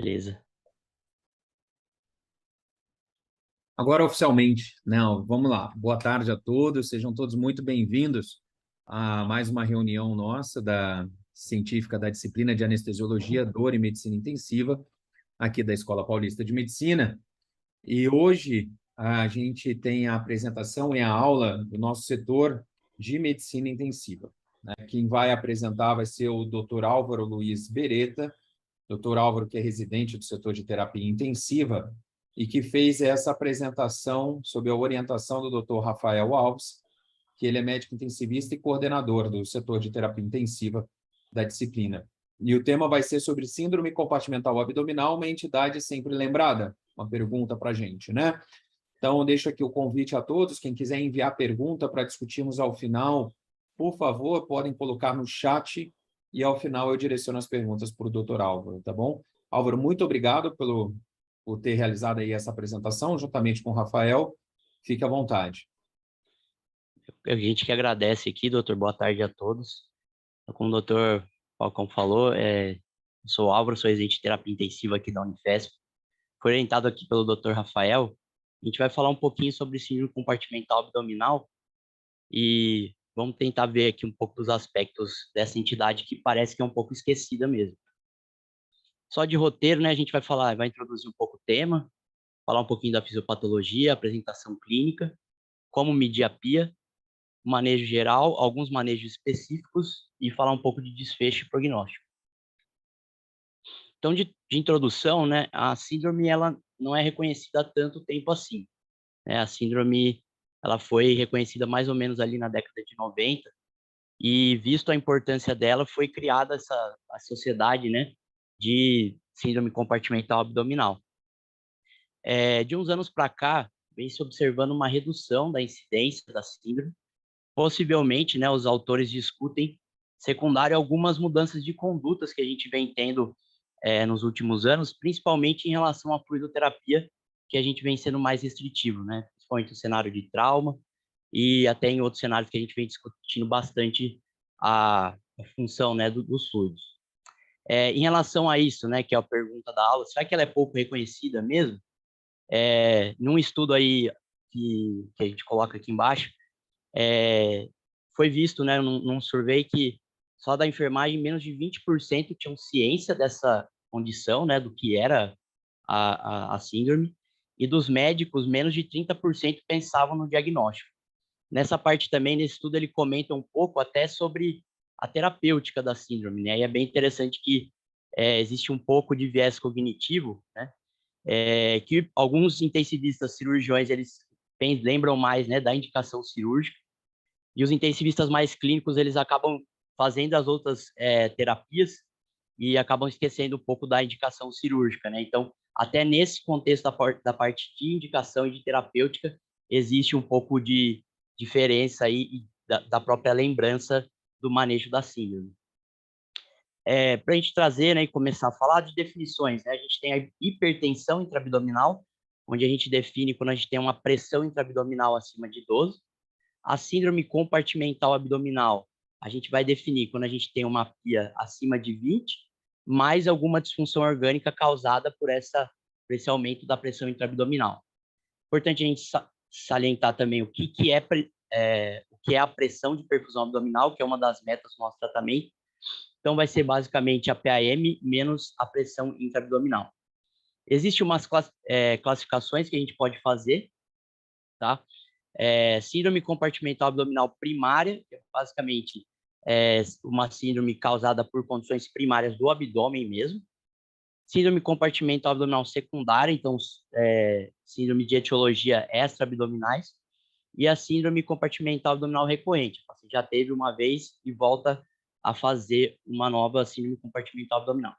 Beleza. Agora, oficialmente, né? Vamos lá. Boa tarde a todos, sejam todos muito bem-vindos a mais uma reunião nossa da científica da disciplina de Anestesiologia, Dor e Medicina Intensiva, aqui da Escola Paulista de Medicina. E hoje a gente tem a apresentação e a aula do nosso setor de Medicina Intensiva, né? Quem vai apresentar vai ser o Dr. Álvaro Luiz Beretta, Dr. Álvaro, que é residente do setor de terapia intensiva e que fez essa apresentação sob a orientação do Dr. Rafael Alves, que ele é médico intensivista e coordenador do setor de terapia intensiva da disciplina. E o tema vai ser sobre síndrome compartimental abdominal, uma entidade sempre lembrada. Uma pergunta para a gente, né? Então, deixo aqui o convite a todos. Quem quiser enviar pergunta para discutirmos ao final, por favor, podem colocar no chat e ao final eu direciono as perguntas para o Dr. Álvaro, tá bom? Álvaro, muito obrigado por ter realizado aí essa apresentação juntamente com o Rafael. Fique à vontade. A gente que agradece aqui, doutor. Boa tarde a todos. Como o doutor Falcão falou, eu sou o Álvaro, sou residente de terapia intensiva aqui da Unifesp. Foi orientado aqui pelo doutor Rafael. A gente vai falar um pouquinho sobre síndrome compartimental abdominal e vamos tentar ver aqui um pouco dos aspectos dessa entidade que parece que é um pouco esquecida mesmo. Só de roteiro, né, a gente vai introduzir um pouco o tema, falar um pouquinho da fisiopatologia, apresentação clínica, como medir a PIA, manejo geral, alguns manejos específicos e falar um pouco de desfecho e prognóstico. Então, de introdução, né, a síndrome ela não é reconhecida há tanto tempo assim, né? A síndrome ela foi reconhecida mais ou menos ali na década de 90 e, visto a importância dela, foi criada a sociedade, né, de síndrome compartimental abdominal. De uns anos para cá, vem se observando uma redução da incidência da síndrome. Possivelmente, né, os autores discutem secundário algumas mudanças de condutas que a gente vem tendo nos últimos anos, principalmente em relação à fluidoterapia, que a gente vem sendo mais restritivo, né, principalmente no cenário de trauma e até em outros cenários que a gente vem discutindo bastante a função, né, dos fluidos. Em relação a isso, né, que é a pergunta da aula, será que ela é pouco reconhecida mesmo? Num estudo aí que a gente coloca aqui embaixo, foi visto, né, num survey que só da enfermagem menos de 20% tinham ciência dessa condição, né, do que era a síndrome, e dos médicos, menos de 30% pensavam no diagnóstico. Nessa parte também, nesse estudo, ele comenta um pouco até sobre a terapêutica da síndrome, né, e é bem interessante que existe um pouco de viés cognitivo, né, que alguns intensivistas cirurgiões, eles lembram mais, né, da indicação cirúrgica, e os intensivistas mais clínicos, eles acabam fazendo as outras terapias e acabam esquecendo um pouco da indicação cirúrgica, né? Então, até nesse contexto da parte de indicação e de terapêutica, existe um pouco de diferença aí da própria lembrança do manejo da síndrome. Para a gente trazer, né, e começar a falar de definições, né? A gente tem a hipertensão intraabdominal, onde a gente define quando a gente tem uma pressão intraabdominal acima de 12. A síndrome compartimental abdominal, a gente vai definir quando a gente tem uma PIA acima de 20, mais alguma disfunção orgânica causada por esse aumento da pressão intraabdominal. Importante a gente salientar também o que é a pressão de perfusão abdominal, que é uma das metas do nosso tratamento. Então, vai ser basicamente a PAM menos a pressão intraabdominal. Existem umas classificações que a gente pode fazer, tá? Síndrome compartimental abdominal primária, que é basicamente uma síndrome causada por condições primárias do abdômen mesmo. Síndrome compartimental abdominal secundária, então síndrome de etiologia extra-abdominais. E a síndrome compartimental abdominal recorrente, você já teve uma vez e volta a fazer uma nova síndrome compartimental abdominal.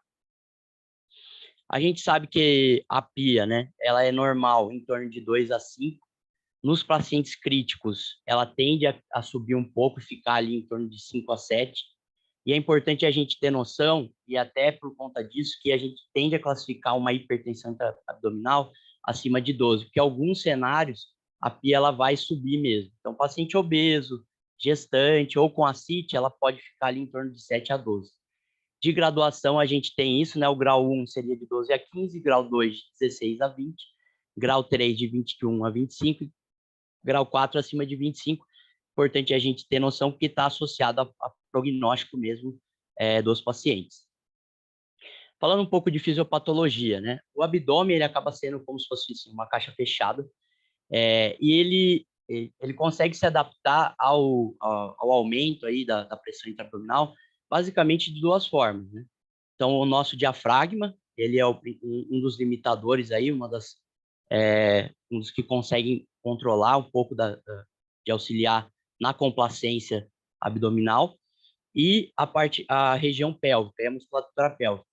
A gente sabe que a PIA, né, ela é normal em torno de 2 a 5. Nos pacientes críticos, ela tende a subir um pouco e ficar ali em torno de 5 a 7. E é importante a gente ter noção, e até por conta disso, que a gente tende a classificar uma hipertensão abdominal acima de 12, porque em alguns cenários a PIA ela vai subir mesmo. Então, paciente obeso, gestante ou com ascite, ela pode ficar ali em torno de 7 a 12. De graduação, a gente tem isso, né? O grau 1 seria de 12 a 15, grau 2 de 16 a 20, grau 3 de 21 a 25, grau 4 acima de 25. Importante a gente ter noção que está associado a prognóstico mesmo dos pacientes. Falando um pouco de fisiopatologia, né? O abdômen ele acaba sendo como se fosse assim, uma caixa fechada, e ele consegue se adaptar ao aumento aí da pressão intraabdominal, basicamente de duas formas, né? Então, o nosso diafragma, ele é um dos limitadores aí, um dos que conseguem controlar um pouco de auxiliar na complacência abdominal, e a região pélvica, a musculatura pélvica,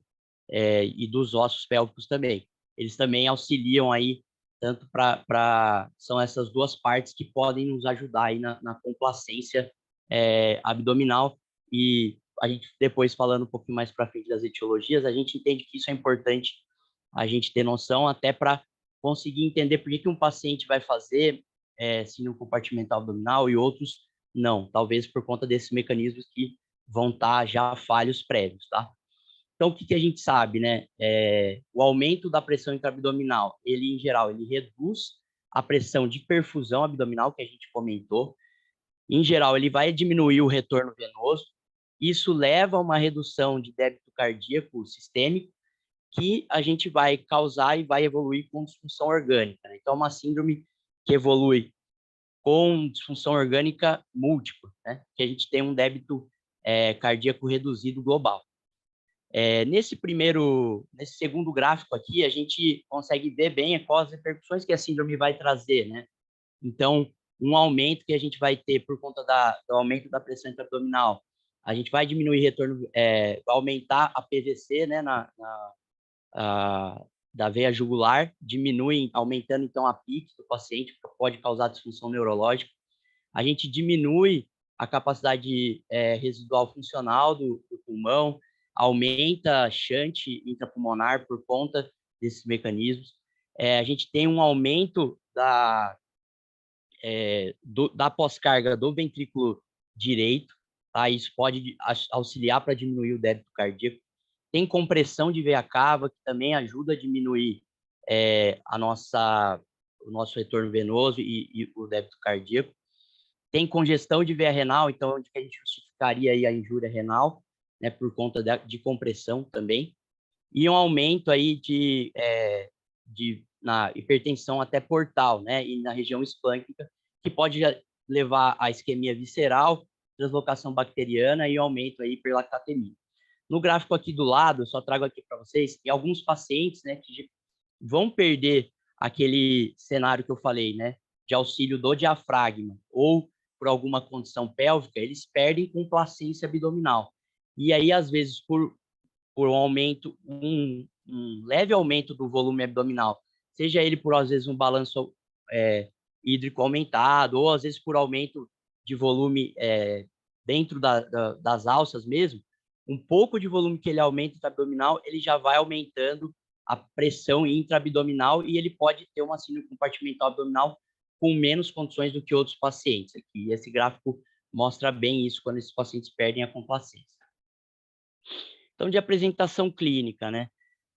e dos ossos pélvicos também. Eles também auxiliam aí, tanto são essas duas partes que podem nos ajudar aí na complacência abdominal. E a gente, depois, falando um pouquinho mais para frente das etiologias, a gente entende que isso é importante a gente ter noção, até para conseguir entender por que um paciente vai fazer síndrome compartimental abdominal e outros não, talvez por conta desses mecanismos que vão estar já falhos prévios, tá? Então, o que a gente sabe, né? O aumento da pressão intraabdominal, ele, em geral, ele reduz a pressão de perfusão abdominal, que a gente comentou. Em geral, ele vai diminuir o retorno venoso. Isso leva a uma redução de débito cardíaco sistêmico, que a gente vai causar e vai evoluir com disfunção orgânica, né? Então, é uma síndrome que evolui com disfunção orgânica múltipla, né? Que a gente tem um débito cardíaco reduzido global. Nesse segundo gráfico aqui, a gente consegue ver bem quais as repercussões que a síndrome vai trazer, né? Então, um aumento que a gente vai ter por conta do aumento da pressão intraabdominal, a gente vai diminuir retorno, vai aumentar a PVC, né, da veia jugular, aumentando então a PIC do paciente, que pode causar disfunção neurológica. A gente diminui a capacidade residual funcional do pulmão, aumenta a shunt intrapulmonar por conta desses mecanismos. A gente tem um aumento da pós-carga do ventrículo direito, tá? Isso pode auxiliar para diminuir o débito cardíaco. Tem compressão de veia cava, que também ajuda a diminuir o nosso retorno venoso e o débito cardíaco. Tem congestão de veia renal, então onde a gente justificaria aí a injúria renal, né, por conta de compressão também, e um aumento aí na hipertensão até portal, né, e na região esplâncnica, que pode levar à isquemia visceral, translocação bacteriana e aumento aí hiperlactatemia. No gráfico aqui do lado, eu só trago aqui para vocês, tem alguns pacientes, né, que vão perder aquele cenário que eu falei, né, de auxílio do diafragma ou por alguma condição pélvica, eles perdem complacência abdominal. E aí, às vezes, por um aumento, um leve aumento do volume abdominal, seja ele por, às vezes, um balanço hídrico aumentado, ou, às vezes, por aumento de volume dentro das alças mesmo, um pouco de volume que ele aumenta intraabdominal, ele já vai aumentando a pressão intraabdominal e ele pode ter uma síndrome compartimental abdominal com menos condições do que outros pacientes. Aqui, esse gráfico mostra bem isso quando esses pacientes perdem a complacência. Então, de apresentação clínica, né?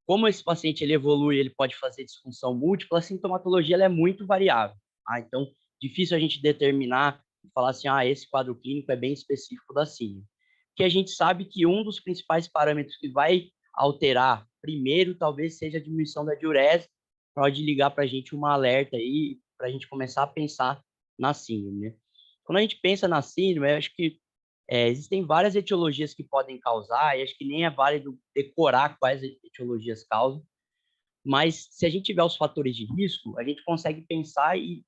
Como esse paciente ele evolui, ele pode fazer disfunção múltipla, a sintomatologia ela é muito variável. Então, difícil a gente determinar e falar assim, esse quadro clínico é bem específico da síndrome. Porque a gente sabe que um dos principais parâmetros que vai alterar primeiro, talvez seja a diminuição da diurese, pode ligar para a gente uma alerta aí, para a gente começar a pensar na síndrome, né? Quando a gente pensa na síndrome, eu acho que existem várias etiologias que podem causar, e acho que nem é válido decorar quais etiologias causam, mas se a gente tiver os fatores de risco, a gente consegue pensar e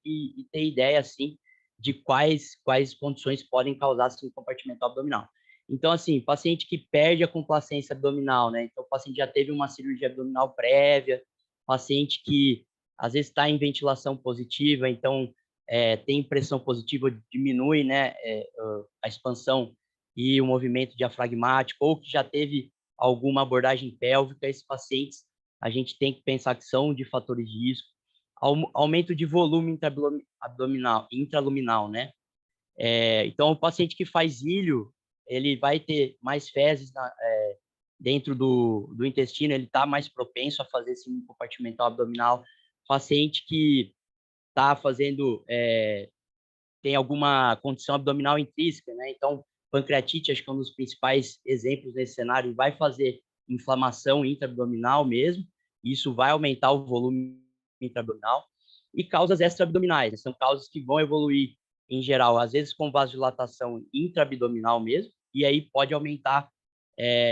ter ideia, assim, de quais condições podem causar síndrome compartimental abdominal. Então, assim, paciente que perde a complacência abdominal, né? Então, o paciente já teve uma cirurgia abdominal prévia, paciente que, às vezes, está em ventilação positiva, então, tem pressão positiva, diminui, né, a expansão e o movimento diafragmático, ou que já teve alguma abordagem pélvica, esses pacientes a gente tem que pensar que são de fatores de risco. Aumento de volume intraluminal, né? Então, o paciente que faz ilho, ele vai ter mais fezes dentro do intestino, ele está mais propenso a fazer síndrome compartimental abdominal. Paciente que está fazendo, tem alguma condição abdominal intrínseca, né? Então, pancreatite, acho que é um dos principais exemplos nesse cenário, vai fazer inflamação intraabdominal mesmo, isso vai aumentar o volume intraabdominal, e causas extraabdominais, né? São causas que vão evoluir, em geral, às vezes com vasodilatação intraabdominal mesmo, e aí pode aumentar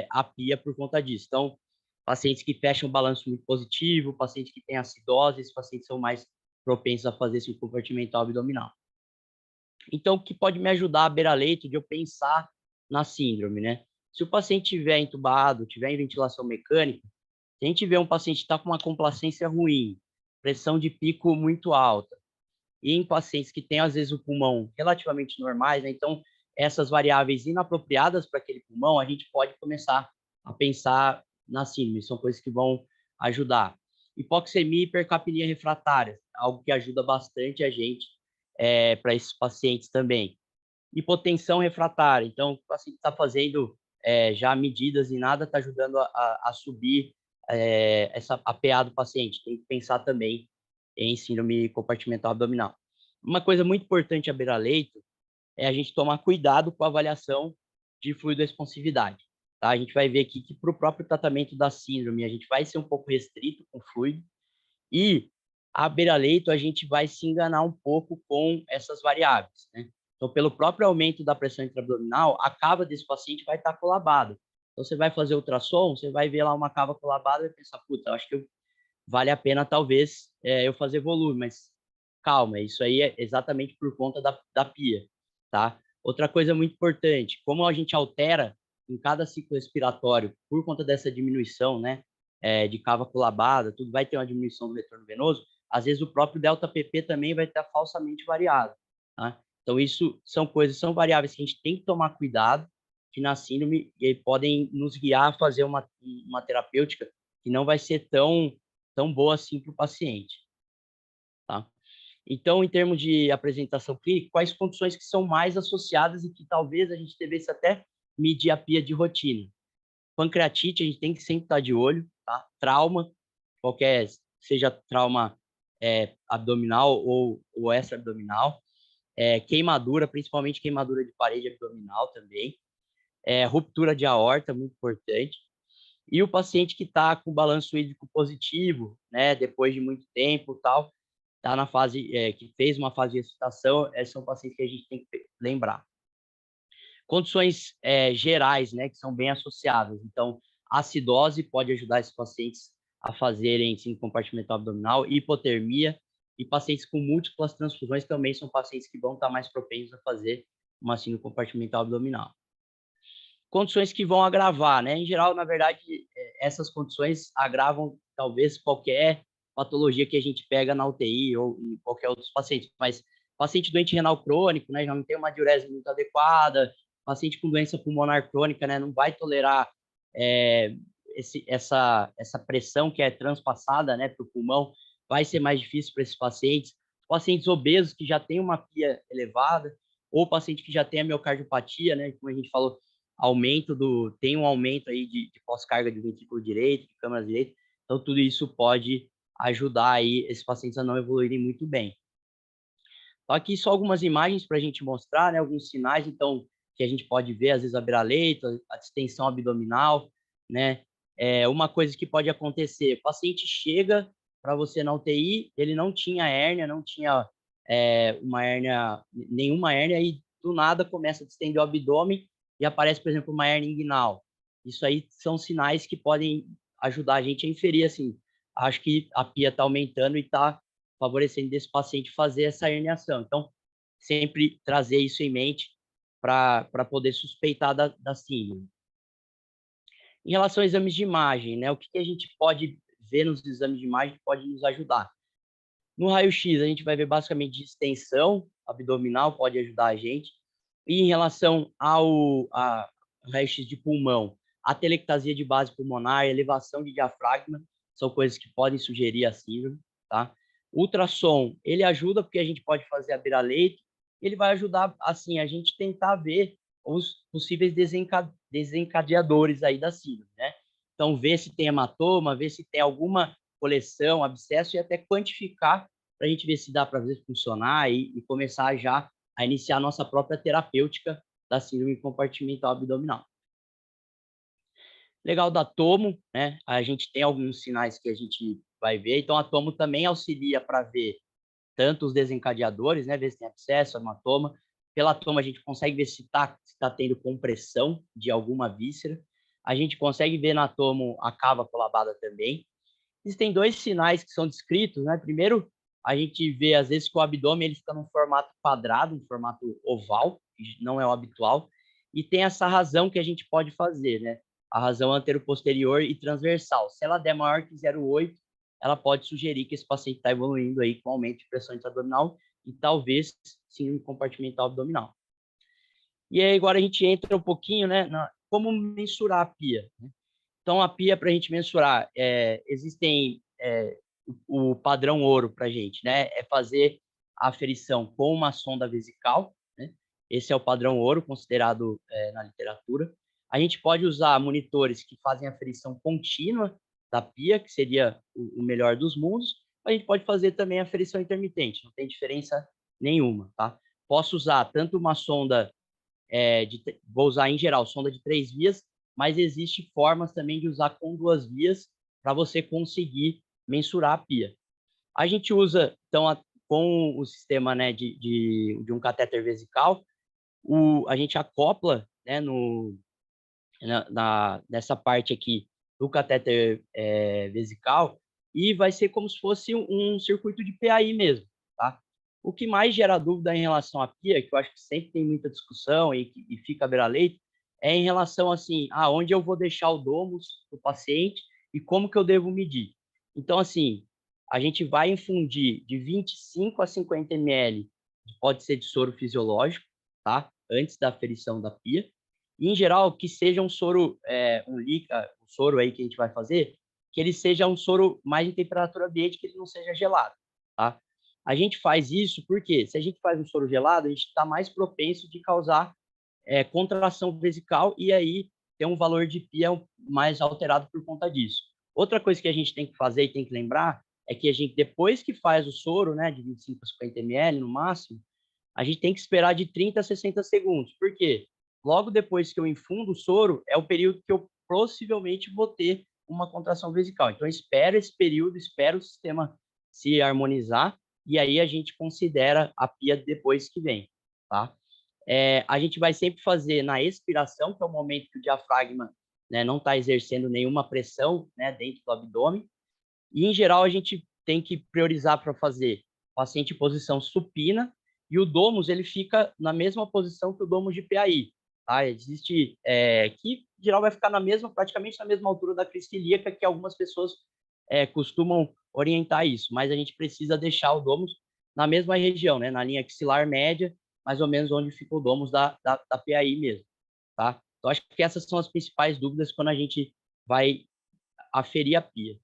a pia por conta disso. Então, pacientes que fecham o balanço muito positivo, pacientes que têm acidose, esses pacientes são mais propensos a fazer esse compartimental abdominal. Então, o que pode me ajudar à beira-leito de eu pensar na síndrome, né? Se o paciente estiver entubado, estiver em ventilação mecânica, se a gente vê um paciente que está com uma complacência ruim, pressão de pico muito alta, e em pacientes que têm, às vezes, o pulmão relativamente normais, né? Então, essas variáveis inapropriadas para aquele pulmão, a gente pode começar a pensar na síndrome, são coisas que vão ajudar. Hipoxemia e hipercapnia refratária, algo que ajuda bastante a gente para esses pacientes também. Hipotensão refratária, então, o paciente está fazendo já medidas e nada está ajudando a subir a PA do paciente, tem que pensar também em síndrome compartimental abdominal. Uma coisa muito importante à beira-leito é a gente tomar cuidado com a avaliação de fluido-responsividade. Tá? A gente vai ver aqui que para o próprio tratamento da síndrome, a gente vai ser um pouco restrito com fluido, e à beira-leito a gente vai se enganar um pouco com essas variáveis, né? Então, pelo próprio aumento da pressão intraabdominal, a cava desse paciente vai estar colabada. Então, você vai fazer ultrassom, você vai ver lá uma cava colabada e vai pensar, puta, acho que vale a pena talvez eu fazer volume, mas calma, isso aí é exatamente por conta da pia, tá? Outra coisa muito importante, como a gente altera em cada ciclo respiratório por conta dessa diminuição, né, de cava colabada, tudo vai ter uma diminuição do retorno venoso, às vezes o próprio delta PP também vai estar falsamente variado, tá? Então isso são coisas, são variáveis que a gente tem que tomar cuidado, que na síndrome podem nos guiar a fazer uma terapêutica que não vai ser tão boa assim para o paciente, tá? Então, em termos de apresentação clínica, quais condições que são mais associadas e que talvez a gente devesse até medir a pia de rotina? Pancreatite, a gente tem que sempre estar de olho, tá? Trauma, qualquer, seja trauma abdominal ou extra-abdominal, queimadura, principalmente queimadura de parede abdominal também, ruptura de aorta, muito importante, e o paciente que está com balanço hídrico positivo, né, depois de muito tempo, tal, está na fase que fez uma fase de excitação, são pacientes que a gente tem que lembrar. Condições gerais, né, que são bem associadas. Então, acidose pode ajudar esses pacientes a fazerem síndrome compartimental abdominal, hipotermia, e pacientes com múltiplas transfusões também são pacientes que vão estar mais propensos a fazer uma síndrome compartimental abdominal. Condições que vão agravar, né? Em geral, na verdade, essas condições agravam talvez qualquer patologia que a gente pega na UTI ou em qualquer outros pacientes, mas paciente doente renal crônico, né, já não tem uma diurese muito adequada, paciente com doença pulmonar crônica, né, não vai tolerar essa pressão que é transpassada, né, para o pulmão, vai ser mais difícil para esses pacientes. Pacientes obesos que já têm uma pia elevada, ou paciente que já tem a miocardiopatia, né, como a gente falou, tem um aumento aí de pós-carga de ventrículo direito, de câmara direita, então tudo isso pode ajudar aí esses pacientes a não evoluírem muito bem. Então, aqui só algumas imagens para a gente mostrar, né, alguns sinais, então, que a gente pode ver, às vezes, a beira-leito, a distensão abdominal, né? Uma coisa que pode acontecer, o paciente chega para você na UTI, ele não tinha hérnia, não tinha nenhuma hérnia, e do nada começa a distender o abdômen e aparece, por exemplo, uma hérnia inguinal. Isso aí são sinais que podem ajudar a gente a inferir, assim, acho que a pia está aumentando e está favorecendo desse paciente fazer essa herniação. Então, sempre trazer isso em mente para poder suspeitar da síndrome. Em relação a exames de imagem, né, o que a gente pode ver nos exames de imagem que pode nos ajudar? No raio-x, a gente vai ver basicamente distensão abdominal, pode ajudar a gente. E em relação ao raio-x de pulmão, atelectasia de base pulmonar, elevação de diafragma, são coisas que podem sugerir a síndrome, tá? Ultrassom, ele ajuda porque a gente pode fazer a beira-leito, ele vai ajudar, assim, a gente tentar ver os possíveis desencadeadores aí da síndrome, né? Então, ver se tem hematoma, ver se tem alguma coleção, abscesso, e até quantificar para a gente ver se dá para funcionar e começar já a iniciar a nossa própria terapêutica da síndrome compartimental abdominal. Legal da tomo, né? A gente tem alguns sinais que a gente vai ver, então a tomo também auxilia para ver tanto os desencadeadores, né? Ver se tem abscesso, hematoma. Pela toma a gente consegue ver se tá tendo compressão de alguma víscera. A gente consegue ver na tomo a cava colabada também. Existem dois sinais que são descritos, né? Primeiro, a gente vê às vezes que o abdômen ele fica num formato quadrado, um formato oval, que não é o habitual, e tem essa razão que a gente pode fazer, né? A razão antero-posterior e transversal. Se ela der maior que 0,8, ela pode sugerir que esse paciente está evoluindo aí com aumento de pressão intra-abdominal e talvez síndrome compartimental abdominal. E aí agora a gente entra um pouquinho, né, como mensurar a PIA, né? Então, a PIA, para a gente mensurar, existem o padrão ouro para a gente, né? É fazer a aferição com uma sonda vesical, né? Esse é o padrão ouro, considerado na literatura. A gente pode usar monitores que fazem a aferição contínua da PIA, que seria o melhor dos mundos. A gente pode fazer também a aferição intermitente, não tem diferença nenhuma, tá? Posso usar tanto uma sonda, vou usar em geral, sonda de 3 vias, mas existe formas também de usar com 2 vias para você conseguir mensurar a PIA. A gente usa, então, com o sistema, né, de um catéter vesical, a gente acopla, né, nessa parte aqui do catéter vesical e vai ser como se fosse um circuito de PAI mesmo, tá? O que mais gera dúvida em relação à PIA, que eu acho que sempre tem muita discussão e fica à beira-leito, é em relação assim, onde eu vou deixar o domus do paciente e como que eu devo medir. Então, assim, a gente vai infundir de 25 a 50 ml, pode ser de soro fisiológico, tá? Antes da aferição da PIA. E, em geral, que seja um soro, um soro aí que a gente vai fazer, que ele seja um soro mais em temperatura ambiente, que ele não seja gelado, tá? A gente faz isso porque, se a gente faz um soro gelado, a gente está mais propenso de causar contração vesical e aí tem um valor de PIA mais alterado por conta disso. Outra coisa que a gente tem que fazer e tem que lembrar é que a gente, depois que faz o soro, né, de 25 a 50 ml no máximo, a gente tem que esperar de 30 a 60 segundos. Por quê? Logo depois que eu infundo o soro, é o período que eu possivelmente vou ter uma contração vesical. Então, espero esse período, espero o sistema se harmonizar, e aí a gente considera a PIA depois que vem, tá? A gente vai sempre fazer na expiração, que é o momento que o diafragma, né, não está exercendo nenhuma pressão, né, dentro do abdômen. E, em geral, a gente tem que priorizar para fazer paciente em posição supina, e o domus ele fica na mesma posição que o domus de PAI. Tá? Existe que, em geral, vai ficar praticamente na mesma altura da crista ilíaca, que algumas pessoas costumam orientar isso, mas a gente precisa deixar o domus na mesma região, né? Na linha axilar média, mais ou menos onde fica o domus da PAI mesmo. Tá? Então, acho que essas são as principais dúvidas quando a gente vai aferir a PIA.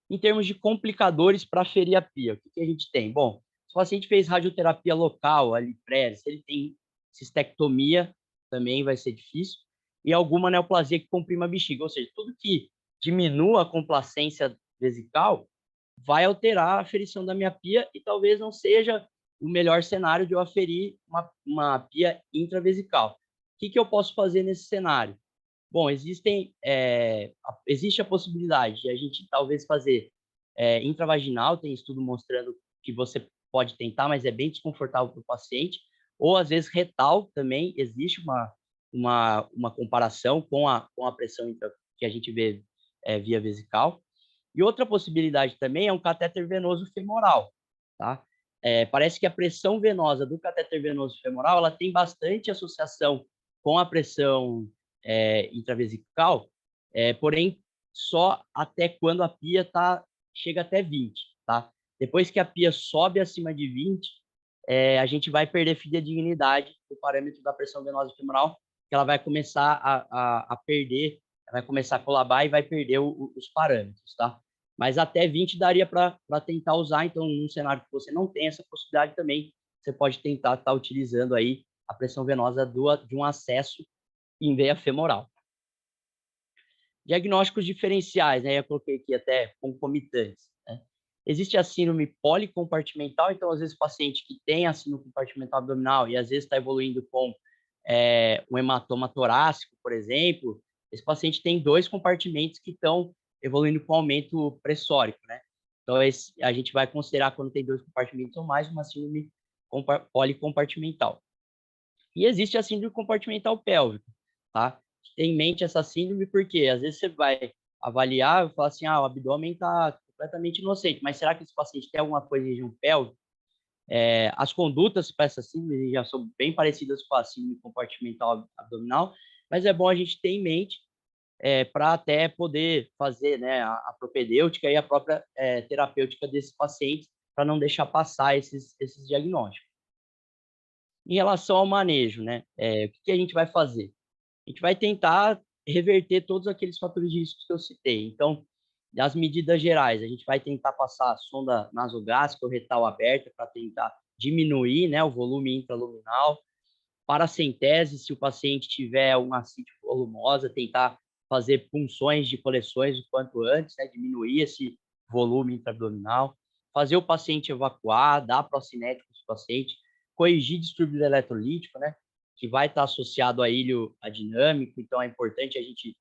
Em termos de complicadores para aferir a PIA, o que a gente tem? Bom, se o paciente fez radioterapia local, ali pré, se ele tem cistectomia, também vai ser difícil, e alguma neoplasia que comprima a bexiga, ou seja, tudo que diminua a complacência vesical vai alterar a aferição da minha PIA e talvez não seja o melhor cenário de eu aferir uma PIA intravesical. O que eu posso fazer nesse cenário? Bom, existe a possibilidade de a gente talvez fazer intravaginal, tem estudo mostrando que você pode tentar, mas é bem desconfortável para o paciente, ou às vezes retal também, existe uma comparação com a pressão que a gente vê via vesical. E outra possibilidade também é um catéter venoso femoral, tá? Parece que a pressão venosa do catéter venoso femoral, ela tem bastante associação com a pressão intravesical, porém só até quando a PIA chega até 20, tá? Depois que a PIA sobe acima de 20, a gente vai perder fidedignidade do parâmetro da pressão venosa femoral, que ela vai começar a perder, vai começar a colabar e vai perder os parâmetros, tá? Mas até 20 daria para tentar usar, então, num cenário que você não tem essa possibilidade também, você pode tentar estar utilizando aí a pressão venosa de um acesso em veia femoral. Diagnósticos diferenciais, né? Eu coloquei aqui até concomitantes, né? Existe a síndrome policompartimental, então, às vezes, o paciente que tem a síndrome compartimental abdominal e, às vezes, está evoluindo com um hematoma torácico, por exemplo, esse paciente tem 2 compartimentos que estão evoluindo com aumento pressórico, né? Então, a gente vai considerar, quando tem 2 compartimentos ou mais, uma síndrome policompartimental. E existe a síndrome compartimental pélvica, tá? Tem em mente essa síndrome porque, às vezes, você vai avaliar e falar assim, o abdômen está completamente inocente, mas será que esse paciente tem alguma coisa em região pélvica? As condutas para essa síndrome já são bem parecidas com a síndrome compartimental abdominal, mas é bom a gente ter em mente para até poder fazer, né, a propedêutica e a própria terapêutica desses pacientes, para não deixar passar esses diagnósticos. Em relação ao manejo, né, o que a gente vai fazer? A gente vai tentar reverter todos aqueles fatores de risco que eu citei. Então, das medidas gerais, a gente vai tentar passar a sonda nasogástrica ou retal aberta para tentar diminuir, né, o volume intraluminal. Paracentese, se o paciente tiver uma ascite volumosa, tentar fazer punções de coleções o quanto antes, né, diminuir esse volume intraabdominal. Fazer o paciente evacuar, dar procinético para o paciente, corrigir distúrbio eletrolítico, né, que vai estar associado a ilho adinâmico, então é importante a gente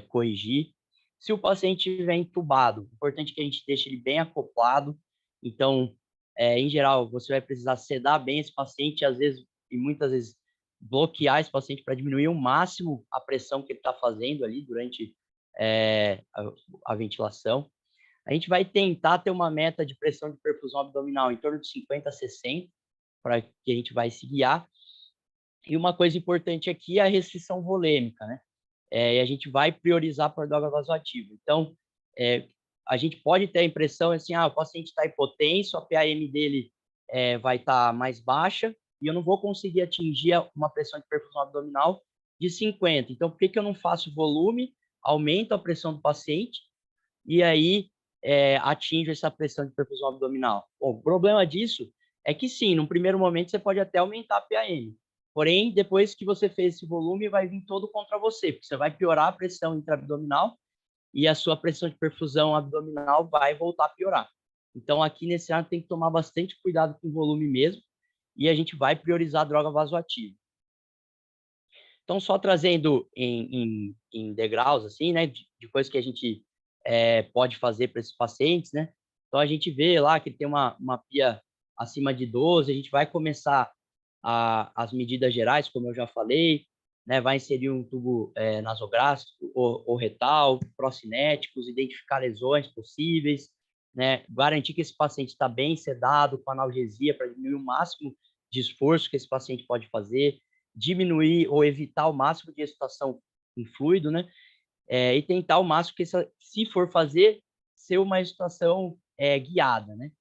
corrigir. Se o paciente estiver entubado, é importante que a gente deixe ele bem acoplado. Então, em geral, você vai precisar sedar bem esse paciente, às vezes, e muitas vezes, bloquear esse paciente para diminuir ao máximo a pressão que ele está fazendo ali durante a ventilação. A gente vai tentar ter uma meta de pressão de perfusão abdominal em torno de 50 a 60, para que a gente vai se guiar. E uma coisa importante aqui é a restrição volêmica, né? E a gente vai priorizar por droga vasoativa. Então, a gente pode ter a impressão assim, o paciente está hipotenso, a PAM dele vai estar mais baixa e eu não vou conseguir atingir uma pressão de perfusão abdominal de 50. Então, por que eu não faço volume, aumento a pressão do paciente e aí atinjo essa pressão de perfusão abdominal? Bom, o problema disso é que sim, num primeiro momento você pode até aumentar a PAM. Porém, depois que você fez esse volume, vai vir todo contra você, porque você vai piorar a pressão intraabdominal e a sua pressão de perfusão abdominal vai voltar a piorar. Então, aqui nesse ano tem que tomar bastante cuidado com o volume mesmo, e a gente vai priorizar a droga vasoativa. Então, só trazendo em degraus, assim, né, de coisas que a gente pode fazer para esses pacientes, né? Então, a gente vê lá que tem uma PIA acima de 12, a gente vai começar as medidas gerais, como eu já falei, né? Vai inserir um tubo nasogástrico ou retal, procinéticos, identificar lesões possíveis, né? Garantir que esse paciente está bem sedado, com analgesia, para diminuir o máximo de esforço que esse paciente pode fazer, diminuir ou evitar o máximo de excitação em fluido, né? E tentar o máximo que, se for fazer, ser uma excitação guiada, né?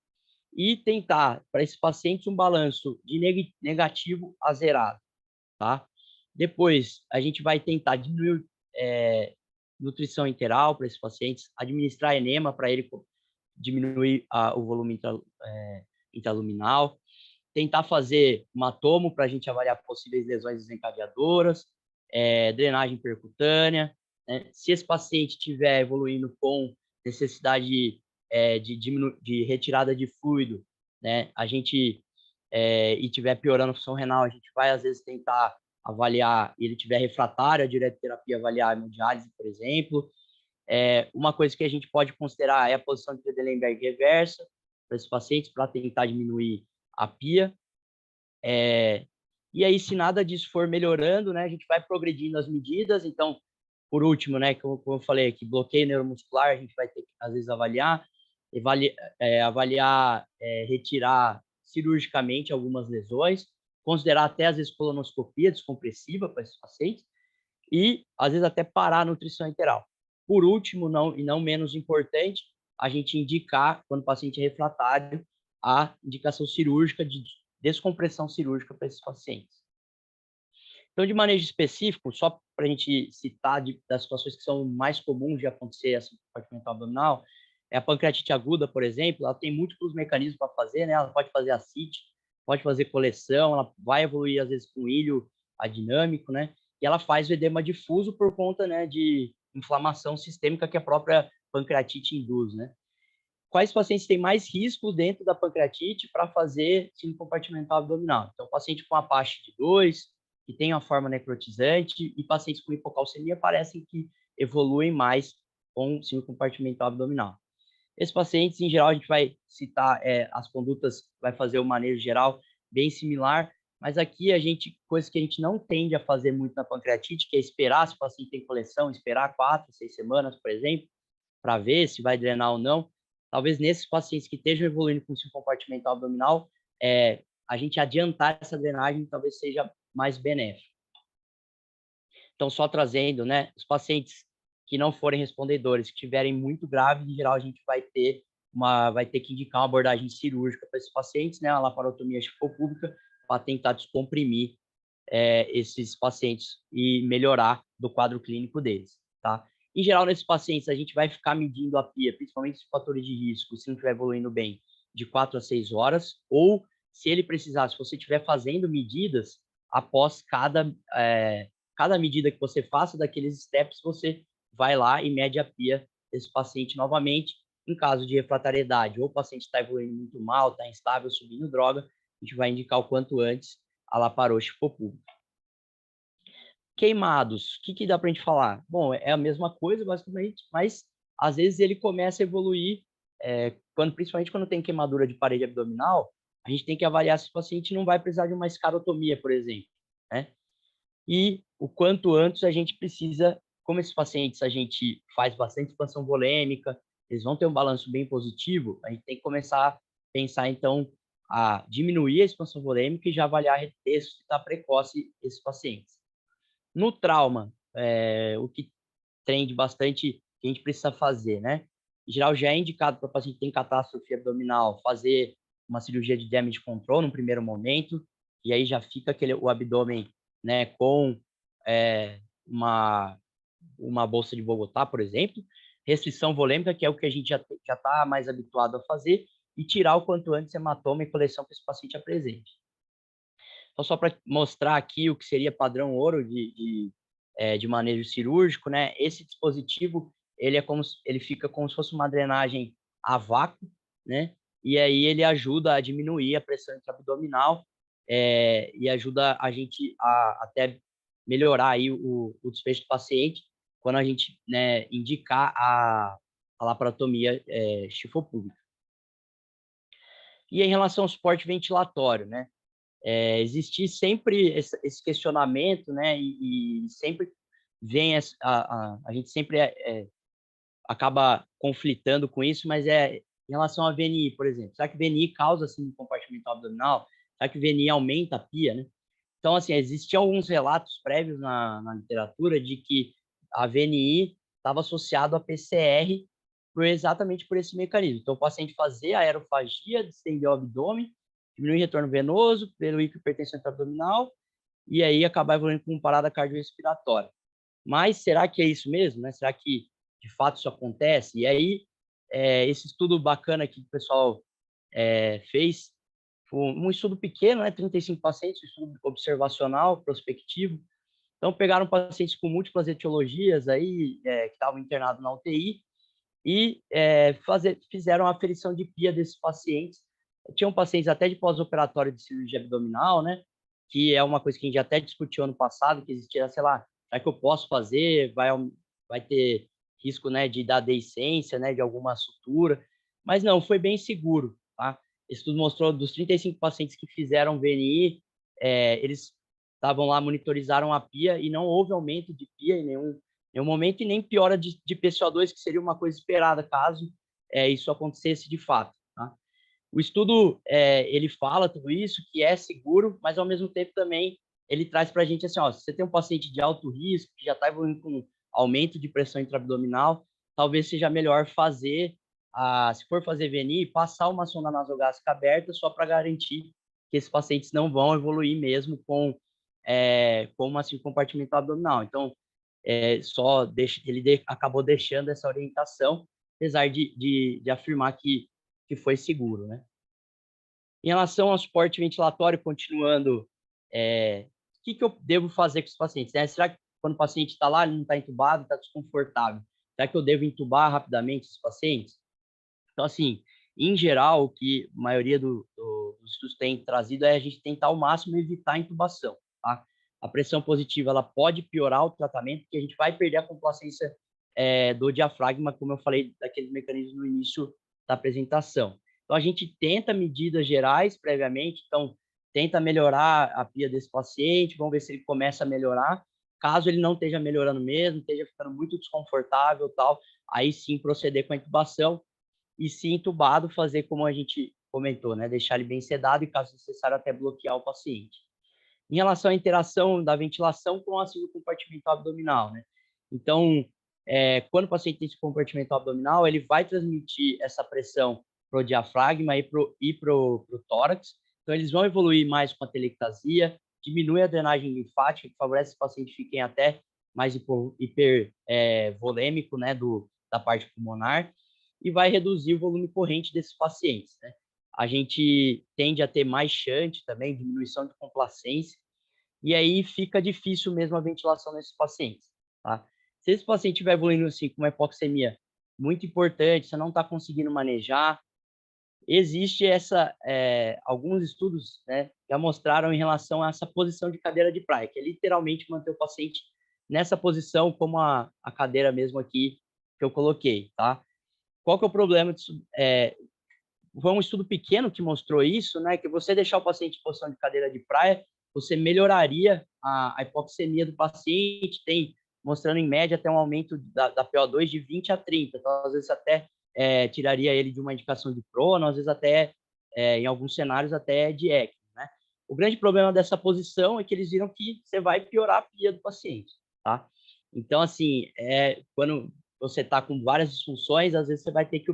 E tentar, para esse paciente, um balanço de negativo a zerado, tá? Depois, a gente vai tentar diminuir nutrição enteral para esses pacientes, administrar enema para ele diminuir o volume intraluminal, tentar fazer uma tomo para a gente avaliar possíveis lesões desencadeadoras, drenagem percutânea, né? Se esse paciente estiver evoluindo com necessidade de retirada de fluido, né, a gente e estiver piorando a função renal, a gente vai às vezes tentar avaliar, e ele tiver refratário à diureterapia, avaliar a hemodiálise, por exemplo. Uma coisa que a gente pode considerar é a posição de Trendelenburg reversa para esses pacientes, para tentar diminuir a PIA. E aí, se nada disso for melhorando, né, a gente vai progredindo as medidas. Então, por último, né, como eu falei aqui, bloqueio neuromuscular, a gente vai ter que, às vezes, retirar cirurgicamente algumas lesões, considerar até, às vezes, colonoscopia descompressiva para esses pacientes e, às vezes, até parar a nutrição enteral. Por último, e não menos importante, a gente indicar, quando o paciente é refratário, a indicação cirúrgica de descompressão cirúrgica para esses pacientes. Então, de manejo específico, só para a gente citar das situações que são mais comuns de acontecer essa compartimental abdominal, a pancreatite aguda, por exemplo, ela tem múltiplos mecanismos para fazer, né? Ela pode fazer ascite, pode fazer coleção, ela vai evoluir, às vezes, com ilho adinâmico, né? E ela faz o edema difuso por conta, né, de inflamação sistêmica que a própria pancreatite induz, né? Quais pacientes têm mais risco dentro da pancreatite para fazer síndrome compartimental abdominal? Então, paciente com Apache de 2, que tem uma forma necrotizante, e pacientes com hipocalcemia parecem que evoluem mais com síndrome compartimental abdominal. Esses pacientes, em geral, a gente vai citar as condutas, vai fazer o manejo geral bem similar, mas aqui coisa que a gente não tende a fazer muito na pancreatite, que é esperar se o paciente tem coleção, esperar 4, 6 semanas, por exemplo, para ver se vai drenar ou não. Talvez nesses pacientes que estejam evoluindo com síndrome compartimental abdominal, a gente adiantar essa drenagem talvez seja mais benéfico. Então, só trazendo, né, os pacientes que não forem respondedores, que estiverem muito graves, em geral a gente vai ter que indicar uma abordagem cirúrgica para esses pacientes, né, a laparotomia xifopúbica, para tentar descomprimir esses pacientes e melhorar do quadro clínico deles, tá? Em geral, nesses pacientes, a gente vai ficar medindo a PIA, principalmente os fatores de risco, se não estiver evoluindo bem, de 4 a 6 horas, ou se ele precisar, se você estiver fazendo medidas, após cada medida que você faça daqueles steps, você vai lá e mede a PIA desse paciente novamente. Em caso de refratariedade, ou o paciente está evoluindo muito mal, está instável, subindo droga, a gente vai indicar o quanto antes a laparose xifopúbica. Queimados, o que dá para a gente falar? Bom, é a mesma coisa, basicamente, mas às vezes ele começa a evoluir, principalmente quando tem queimadura de parede abdominal, a gente tem que avaliar se o paciente não vai precisar de uma escarotomia, por exemplo, né? E o quanto antes a gente precisa, como esses pacientes a gente faz bastante expansão volêmica, eles vão ter um balanço bem positivo, a gente tem que começar a pensar, então, a diminuir a expansão volêmica e já avaliar ressuscitar precoce esses pacientes. No trauma, o que trende bastante, que a gente precisa fazer, né? Em geral, já é indicado para o paciente que tem catástrofe abdominal fazer uma cirurgia de damage control no primeiro momento, e aí já fica o abdômen, né, com uma bolsa de Bogotá, por exemplo, restrição volêmica, que é o que a gente já está mais habituado a fazer, e tirar o quanto antes hematoma e coleção que esse paciente apresente. Então, só para mostrar aqui o que seria padrão ouro de manejo cirúrgico, né? Esse dispositivo, ele fica como se fosse uma drenagem a vácuo, né? E aí ele ajuda a diminuir a pressão intraabdominal e ajuda a gente a até melhorar aí o desfecho do paciente quando a gente, né, indicar a laparotomia xifopúbica. E em relação ao suporte ventilatório, né? Existir sempre esse questionamento, né? E sempre vem a gente sempre acaba conflitando com isso, mas em relação à VNI, por exemplo. Será que VNI causa síndrome compartimental abdominal? Será que VNI aumenta a PIA, né? Então, assim, existiam alguns relatos prévios na literatura de que a VNI estava associado a PCR exatamente por esse mecanismo. Então, o paciente fazia a aerofagia, distender o abdômen, diminuir o retorno venoso, pelo hipertensão intraabdominal, e aí acabar evoluindo com parada cardiorrespiratória. Mas será que é isso mesmo, né? Será que de fato isso acontece? E aí, esse estudo bacana que o pessoal fez, foi um estudo pequeno, né? 35 pacientes, um estudo observacional, prospectivo. Então, pegaram pacientes com múltiplas etiologias aí, que estavam internados na UTI, e fizeram a aferição de PIA desses pacientes. Tinham pacientes até de pós-operatório de cirurgia abdominal, né? Que é uma coisa que a gente até discutiu ano passado, que existia, sei lá, será que eu posso fazer? Vai ter risco, né, de dar deiscência, né, de alguma sutura. Mas não, foi bem seguro, tá? Esse estudo mostrou, dos 35 pacientes que fizeram VNI, eles estavam lá, monitorizaram a PIA e não houve aumento de PIA em nenhum momento e nem piora de PCO2, que seria uma coisa esperada caso isso acontecesse de fato, tá? O estudo, ele fala tudo isso, que é seguro, mas ao mesmo tempo também ele traz para a gente assim, ó, se você tem um paciente de alto risco, que já está evoluindo com aumento de pressão intraabdominal, talvez seja melhor fazer, se for fazer VNI, passar uma sonda nasogástrica aberta só para garantir que esses pacientes não vão evoluir mesmo com uma síndrome compartimental abdominal. Então, ele acabou deixando essa orientação, apesar de afirmar que foi seguro, né? Em relação ao suporte ventilatório, continuando, o que eu devo fazer com os pacientes, né? Será que quando o paciente está lá, ele não está entubado, está desconfortável. Será que eu devo entubar rapidamente esses pacientes? Então, assim, em geral, o que a maioria dos estudos tem trazido é a gente tentar ao máximo evitar a intubação, tá? A pressão positiva, ela pode piorar o tratamento, porque a gente vai perder a complacência do diafragma, como eu falei, daqueles mecanismos no início da apresentação. Então, a gente tenta medidas gerais previamente, então, tenta melhorar a pia desse paciente, vamos ver se ele começa a melhorar. Caso ele não esteja melhorando mesmo, esteja ficando muito desconfortável, tal, aí sim proceder com a intubação e, se entubado, fazer como a gente comentou, né? Deixar ele bem sedado e, caso necessário, até bloquear o paciente. Em relação à interação da ventilação com o auxílio compartimental abdominal, né? Então, quando o paciente tem esse compartimento abdominal, ele vai transmitir essa pressão para o diafragma e para o tórax. Então, eles vão evoluir mais com a telectasia, diminui a drenagem linfática, que favorece que os pacientes fiquem até mais hipervolêmico, né, da parte pulmonar, e vai reduzir o volume corrente desses pacientes, né? A gente tende a ter mais shunt também, diminuição de complacência, e aí fica difícil mesmo a ventilação nesses pacientes, tá? Se esse paciente estiver evoluindo assim, com uma hipoxemia muito importante, você não está conseguindo manejar, existe alguns estudos, né, já mostraram em relação a essa posição de cadeira de praia, que é literalmente manter o paciente nessa posição, como a cadeira mesmo aqui que eu coloquei, tá? Qual que é o problema disso? Foi um estudo pequeno que mostrou isso, né? Que você deixar o paciente em posição de cadeira de praia, você melhoraria a hipoxemia do paciente, mostrando em média até um aumento da PO2 de 20 a 30. Então, às vezes, até tiraria ele de uma indicação de prono, às vezes até, em alguns cenários, até de ECMO, né? O grande problema dessa posição é que eles viram que você vai piorar a pia do paciente, tá? Então, assim, quando você está com várias disfunções, às vezes você vai ter que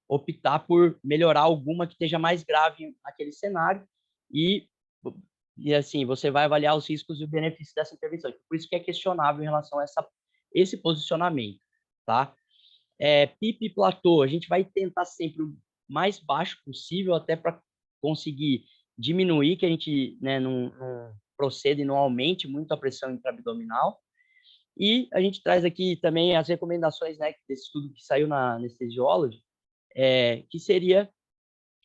optar por melhorar alguma que esteja mais grave naquele cenário e, assim, você vai avaliar os riscos e o benefício dessa intervenção. Por isso que é questionável em relação a esse posicionamento, tá? PIP e platô, a gente vai tentar sempre o mais baixo possível, até para conseguir diminuir, que a gente, né, não proceda e não aumente muito a pressão intraabdominal. E a gente traz aqui também as recomendações, né, desse estudo que saiu na Anesthesiology, que seria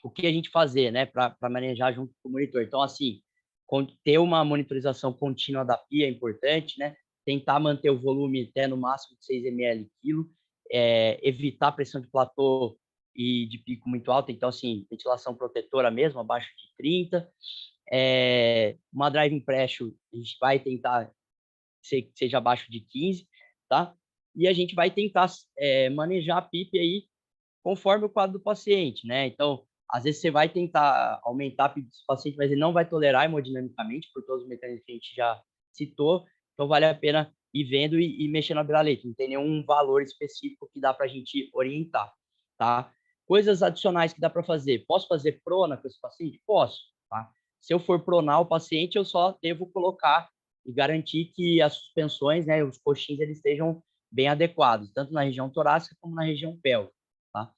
o que a gente fazer, né, para manejar junto com o monitor. Então, assim, ter uma monitorização contínua da pia é importante, né? Tentar manter o volume até no máximo de 6 ml quilo, evitar pressão de platô e de pico muito alta. Então, assim, ventilação protetora mesmo, abaixo de 30. Uma driving pressure, a gente vai tentar que seja abaixo de 15, tá? E a gente vai tentar manejar a PIP aí conforme o quadro do paciente, né? Então, às vezes você vai tentar aumentar a PIB desse paciente, mas ele não vai tolerar hemodinamicamente, por todos os mecanismos que a gente já citou, então vale a pena ir vendo e mexendo na beira-leite, não tem nenhum valor específico que dá para a gente orientar, tá? Coisas adicionais que dá para fazer, posso fazer prona com esse paciente? Posso, tá? Se eu for pronar o paciente, eu só devo colocar e garantir que as suspensões, né, os coxins, eles estejam bem adequados, tanto na região torácica como na região pélvica, tá?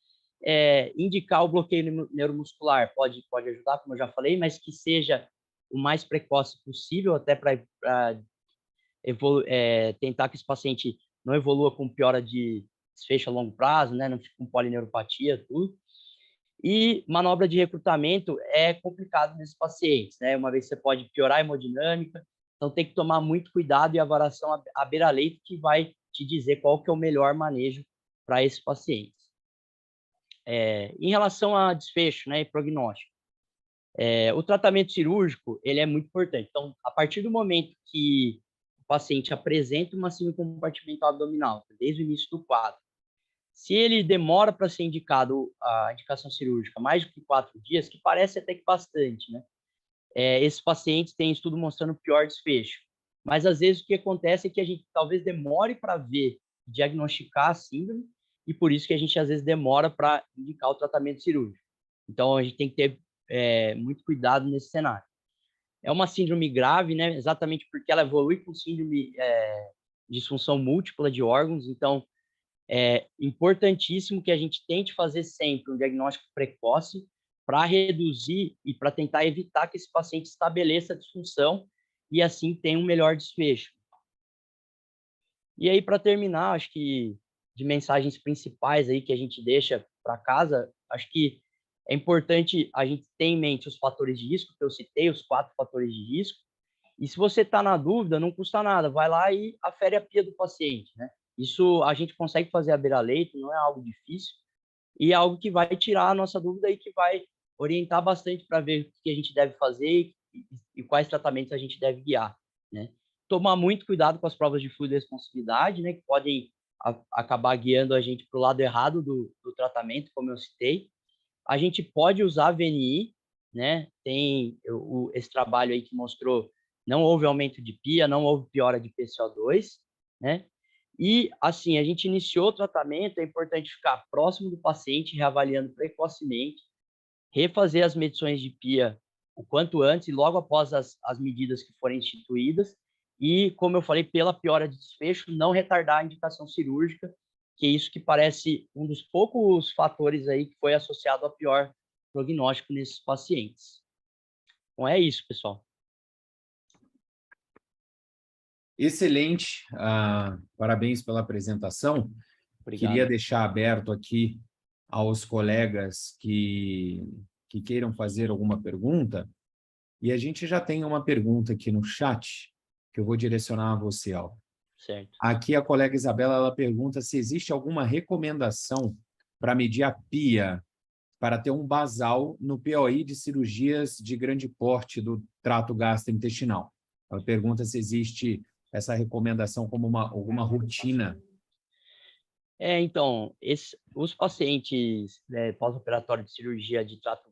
Indicar o bloqueio neuromuscular pode ajudar, como eu já falei, mas que seja o mais precoce possível, até para tentar que esse paciente não evolua com piora de desfecho a longo prazo, né? Não fique com polineuropatia, tudo. E manobra de recrutamento é complicado nesses pacientes, né? Uma vez você pode piorar a hemodinâmica, então tem que tomar muito cuidado e a variação à beira-leito que vai te dizer qual que é o melhor manejo para esses pacientes. Em relação a desfecho, né, e prognóstico, o tratamento cirúrgico ele é muito importante. Então, a partir do momento que o paciente apresenta uma síndrome compartimental abdominal, desde o início do quadro, se ele demora para ser indicado a indicação cirúrgica mais do que 4 dias, que parece até que bastante, né? Esses pacientes têm estudo mostrando pior desfecho. Mas, às vezes, o que acontece é que a gente talvez demore para ver, diagnosticar a síndrome, e por isso que a gente, às vezes, demora para indicar o tratamento cirúrgico. Então, a gente tem que ter muito cuidado nesse cenário. É uma síndrome grave, né? Exatamente porque ela evolui com síndrome de disfunção múltipla de órgãos. Então, é importantíssimo que a gente tente fazer sempre um diagnóstico precoce para reduzir e para tentar evitar que esse paciente estabeleça a disfunção e assim tenha um melhor desfecho. E aí, para terminar, acho que de mensagens principais aí que a gente deixa para casa, acho que é importante a gente ter em mente os fatores de risco, que eu citei, os 4 fatores de risco. E se você está na dúvida, não custa nada, vai lá e afere a pia do paciente, né? Isso a gente consegue fazer à beira-leito, não é algo difícil, e é algo que vai tirar a nossa dúvida e que vai orientar bastante para ver o que a gente deve fazer e quais tratamentos a gente deve guiar, né? Tomar muito cuidado com as provas de fluido e responsividade, né, que podem acabar guiando a gente para o lado errado do tratamento, como eu citei. A gente pode usar VNI, né? Tem esse trabalho aí que mostrou não houve aumento de PIA, não houve piora de PCO2, né? E, assim, a gente iniciou o tratamento, é importante ficar próximo do paciente, reavaliando precocemente, refazer as medições de PIA o quanto antes e logo após as medidas que forem instituídas. E, como eu falei, pela piora de desfecho, não retardar a indicação cirúrgica, que é isso que parece um dos poucos fatores aí que foi associado a pior prognóstico nesses pacientes. Então, é isso, pessoal. Excelente, parabéns pela apresentação. Queria Obrigado. deixar aberto aqui aos colegas que queiram fazer alguma pergunta, e a gente já tem uma pergunta aqui no chat, que eu vou direcionar a você, Al. Certo. Aqui a colega Isabela, ela pergunta se existe alguma recomendação para medir a PIA, para ter um basal no POI de cirurgias de grande porte do trato gastrointestinal. Ela pergunta se existe essa recomendação como alguma rotina. Então, os pacientes pós-operatório de cirurgia de trato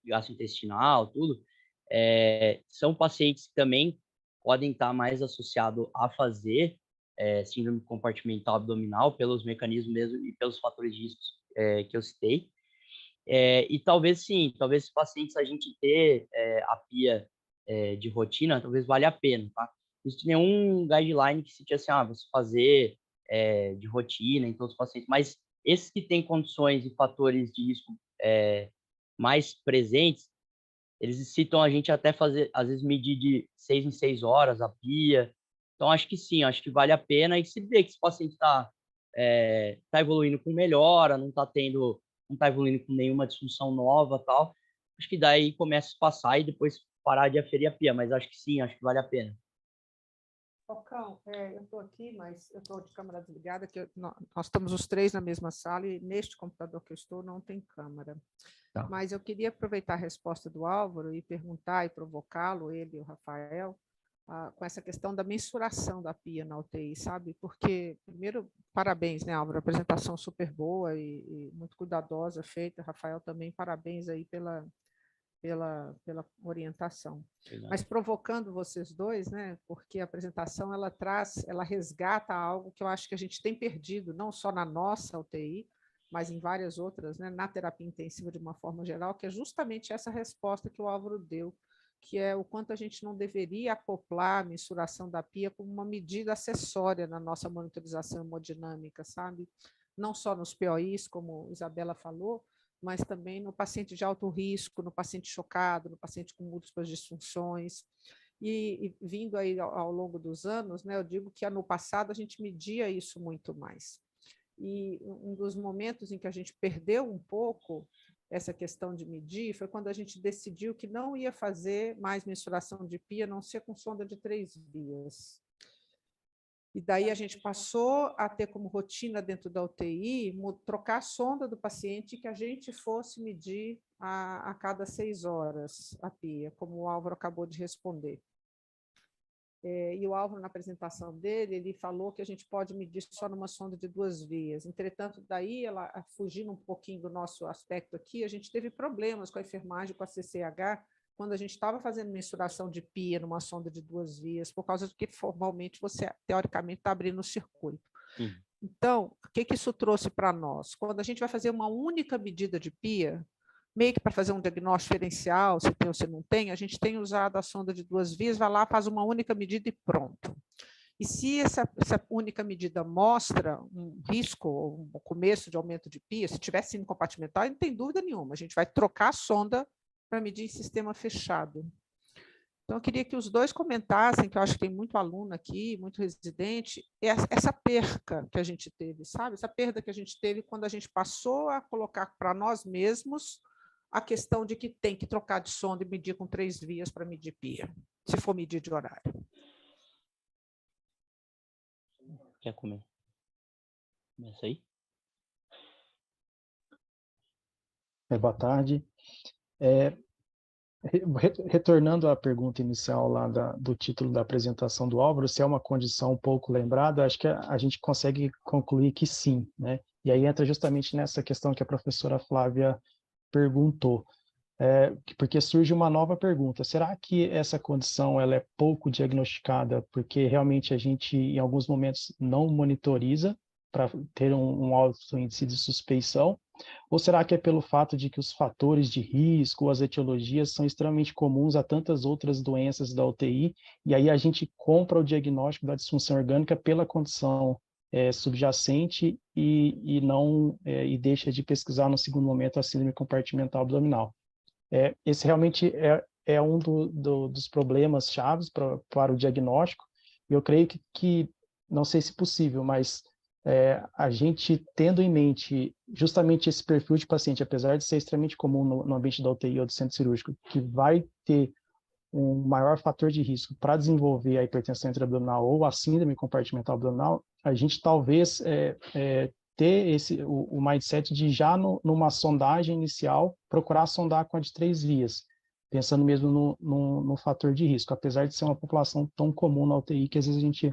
gastrointestinal, tudo, são pacientes que também podem estar mais associados a fazer síndrome compartimental abdominal pelos mecanismos mesmo e pelos fatores de risco que eu citei. E talvez sim, talvez esses pacientes a gente ter a PIA de rotina, talvez valha a pena, tá? Não existe nenhum guideline que cite assim, você fazer de rotina em todos os pacientes, mas esses que têm condições e fatores de risco mais presentes, eles citam a gente até fazer, às vezes, medir de 6 em 6 horas a PIA. Então, acho que sim, acho que vale a pena. E se vê que esse paciente tá evoluindo com melhora, não está evoluindo com nenhuma disfunção nova tal, acho que daí começa a passar e depois parar de aferir a PIA. Mas acho que sim, acho que vale a pena. Falcão, eu estou aqui, mas eu estou de câmera desligada, que nós estamos os 3 na mesma sala e neste computador que eu estou não tem câmera. Tá. Mas eu queria aproveitar a resposta do Álvaro e perguntar e provocá-lo, ele e o Rafael, com essa questão da mensuração da PIA na UTI, sabe? Porque, primeiro, parabéns, né, Álvaro? Apresentação super boa e muito cuidadosa feita. Rafael, também parabéns aí pela orientação. Obrigado. Mas provocando vocês dois, né? Porque a apresentação ela resgata algo que eu acho que a gente tem perdido, não só na nossa UTI, mas em várias outras, né? Na terapia intensiva de uma forma geral, que é justamente essa resposta que o Álvaro deu, que é o quanto a gente não deveria acoplar a mensuração da PIA como uma medida acessória na nossa monitorização hemodinâmica, sabe? Não só nos POIs, como a Isabela falou, mas também no paciente de alto risco, no paciente chocado, no paciente com múltiplas disfunções. E vindo aí ao longo dos anos, né, eu digo que no passado a gente media isso muito mais. E um dos momentos em que a gente perdeu um pouco essa questão de medir foi quando a gente decidiu que não ia fazer mais mensuração de PIA, a não ser com sonda de 3 vias. E daí a gente passou a ter como rotina dentro da UTI trocar a sonda do paciente que a gente fosse medir a cada 6 horas a PIA, como o Álvaro acabou de responder. E o Álvaro, na apresentação dele, ele falou que a gente pode medir só numa sonda de 2 vias. Entretanto, daí, fugindo um pouquinho do nosso aspecto aqui, a gente teve problemas com a enfermagem, com a CCH, quando a gente estava fazendo mensuração de PIA numa sonda de 2 vias, por causa do que formalmente você, teoricamente, está abrindo o circuito. Então, o que isso trouxe para nós? Quando a gente vai fazer uma única medida de PIA, meio que para fazer um diagnóstico diferencial, se tem ou se não tem, a gente tem usado a sonda de 2 vias, vai lá, faz uma única medida e pronto. E se essa única medida mostra um risco, ou um começo de aumento de PIA, se tiver síndrome compartimental, não tem dúvida nenhuma, a gente vai trocar a sonda para medir em sistema fechado. Então, eu queria que os dois comentassem, que eu acho que tem muito aluno aqui, muito residente, essa perca que a gente teve, sabe? Essa perda que a gente teve quando a gente passou a colocar para nós mesmos a questão de que tem que trocar de sonda e medir com 3 vias para medir pia, se for medir de horário. Quer comer? Começa aí. Boa tarde. Retornando à pergunta inicial lá do título da apresentação do Álvaro, se é uma condição um pouco lembrada, acho que a gente consegue concluir que sim, né? E aí entra justamente nessa questão que a professora Flávia perguntou, porque surge uma nova pergunta: será que essa condição ela é pouco diagnosticada porque realmente a gente, em alguns momentos, não monitoriza para ter um alto índice de suspeição? Ou será que é pelo fato de que os fatores de risco, as etiologias, são extremamente comuns a tantas outras doenças da UTI, e aí a gente compra o diagnóstico da disfunção orgânica pela condição subjacente e deixa de pesquisar no segundo momento a síndrome compartimental abdominal? Esse realmente é um dos problemas chaves para o diagnóstico, e eu creio que não sei se possível, mas a gente tendo em mente justamente esse perfil de paciente, apesar de ser extremamente comum no ambiente da UTI ou do centro cirúrgico, que vai ter um maior fator de risco para desenvolver a hipertensão intraabdominal ou a síndrome compartimental abdominal, a gente talvez ter o mindset de já numa sondagem inicial, procurar sondar com a de 3 vias, pensando mesmo no fator de risco, apesar de ser uma população tão comum na UTI que às vezes a gente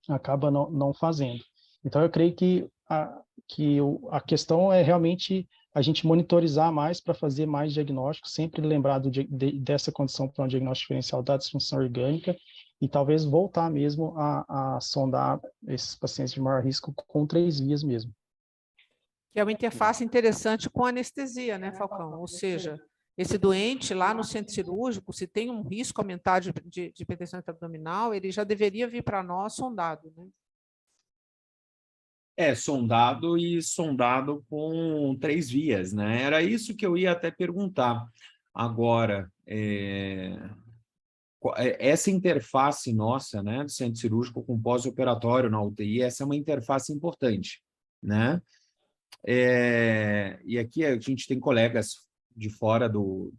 acaba não fazendo. Então, eu creio que a questão é realmente a gente monitorizar mais para fazer mais diagnósticos, sempre lembrar dessa condição para um diagnóstico diferencial da disfunção orgânica, e talvez voltar mesmo a sondar esses pacientes de maior risco com 3 vias mesmo. Que é uma interface interessante com anestesia, né, Falcão? Ou seja, esse doente lá no centro cirúrgico, se tem um risco aumentado de hipertensão intraabdominal, ele já deveria vir para nós sondado, né? Sondado com 3 vias, né? Era isso que eu ia até perguntar. Agora, essa interface nossa, né, do centro cirúrgico com pós-operatório na UTI, essa é uma interface importante, né? E aqui a gente tem colegas de fora do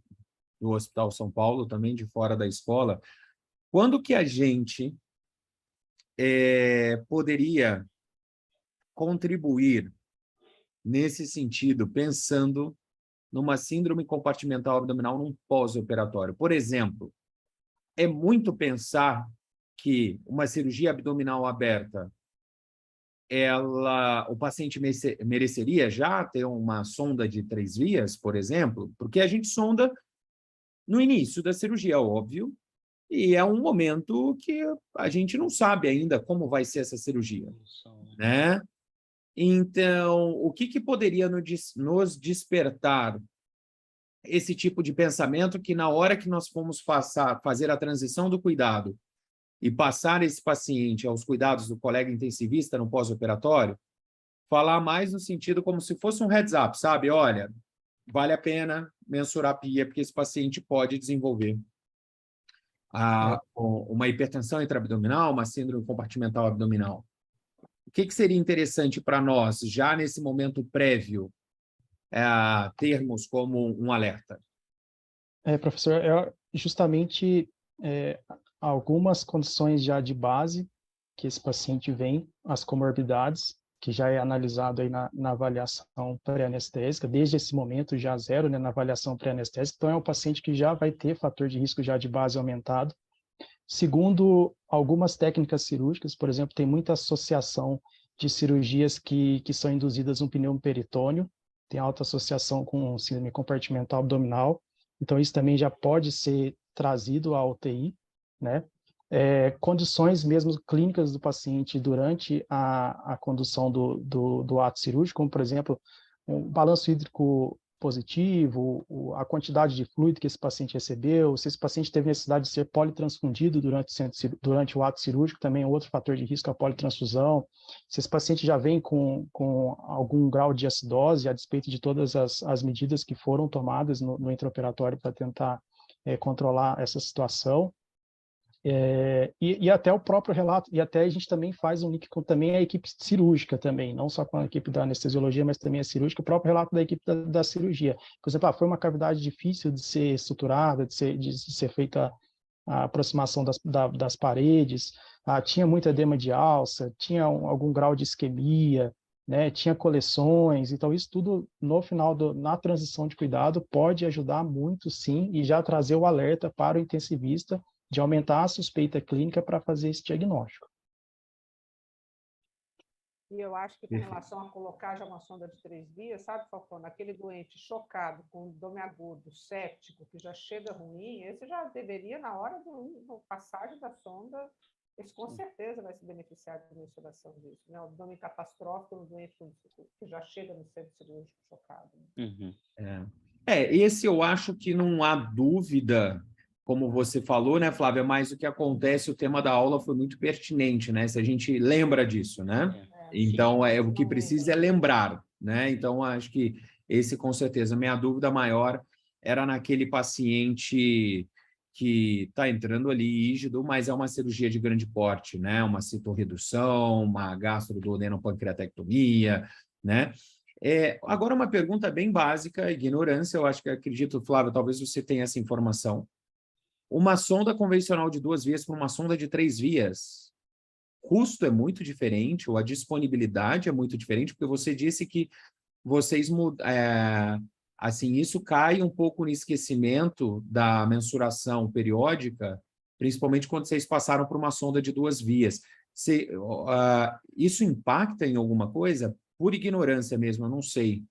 Hospital São Paulo, também de fora da escola. Quando que a gente poderia contribuir nesse sentido, pensando numa síndrome compartimental abdominal num pós-operatório? Por exemplo, é muito pensar que uma cirurgia abdominal aberta, o paciente mereceria já ter uma sonda de 3 vias, por exemplo, porque a gente sonda no início da cirurgia, óbvio, e é um momento que a gente não sabe ainda como vai ser essa cirurgia, né? Então, o que poderia nos despertar esse tipo de pensamento que, na hora que nós fomos fazer a transição do cuidado e passar esse paciente aos cuidados do colega intensivista no pós-operatório, falar mais no sentido como se fosse um heads up, sabe? Olha, vale a pena mensurar a pia, porque esse paciente pode desenvolver uma hipertensão intraabdominal, uma síndrome compartimental abdominal. O que seria interessante para nós, já nesse momento prévio, termos como um alerta? Professor, justamente algumas condições já de base que esse paciente vem, as comorbidades, que já é analisado aí na avaliação pré-anestésica, desde esse momento já 0, né, na avaliação pré-anestésica. Então, é um paciente que já vai ter fator de risco já de base aumentado. Segundo algumas técnicas cirúrgicas, por exemplo, tem muita associação de cirurgias que são induzidas no pneumo peritônio, tem alta associação com síndrome compartimental abdominal, então isso também já pode ser trazido à UTI, né? Condições mesmo clínicas do paciente durante a condução do ato cirúrgico, como, por exemplo, um balanço hídrico positivo, a quantidade de fluido que esse paciente recebeu, se esse paciente teve necessidade de ser politransfundido durante o ato cirúrgico, também é outro fator de risco, a politransfusão. Se esse paciente já vem com algum grau de acidose, a despeito de todas as medidas que foram tomadas no intraoperatório para tentar controlar essa situação. E até o próprio relato, e até a gente também faz um link com também a equipe cirúrgica também, não só com a equipe da anestesiologia, mas também a cirúrgica, o próprio relato da equipe da cirurgia. Por exemplo, foi uma cavidade difícil de ser suturada, de ser feita a aproximação das paredes, tinha muito edema de alça, tinha algum grau de isquemia, né, tinha coleções, então isso tudo no final, na transição de cuidado, pode ajudar muito sim, e já trazer o alerta para o intensivista de aumentar a suspeita clínica para fazer esse diagnóstico. E eu acho que com relação a colocar já uma sonda de 3 vias, sabe, Falcão, aquele doente chocado com abdômen agudo, séptico, que já chega ruim, esse já deveria, na hora do passagem da sonda, esse com certeza vai se beneficiar da mensuração disso, né? O abdômen catastrófico no doente que já chega no centro cirúrgico chocado. Uhum. Esse eu acho que não há dúvida, como você falou, né, Flávia, mas o que acontece, o tema da aula foi muito pertinente, né? Se a gente lembra disso, né? Então, o que precisa é lembrar, né? Então, acho que esse, com certeza, minha dúvida maior era naquele paciente que está entrando ali rígido, mas é uma cirurgia de grande porte, né? Uma citorredução, uma gastroduodenopancreatectomia, né? Agora, uma pergunta bem básica, ignorância, eu acho que acredito, Flávio, talvez você tenha essa informação. Uma sonda convencional de 2 vias para uma sonda de 3 vias, custo é muito diferente, ou a disponibilidade é muito diferente, porque você disse que vocês, assim, isso cai um pouco no esquecimento da mensuração periódica, principalmente quando vocês passaram por uma sonda de 2 vias. Isso impacta em alguma coisa? Por ignorância mesmo, eu não sei.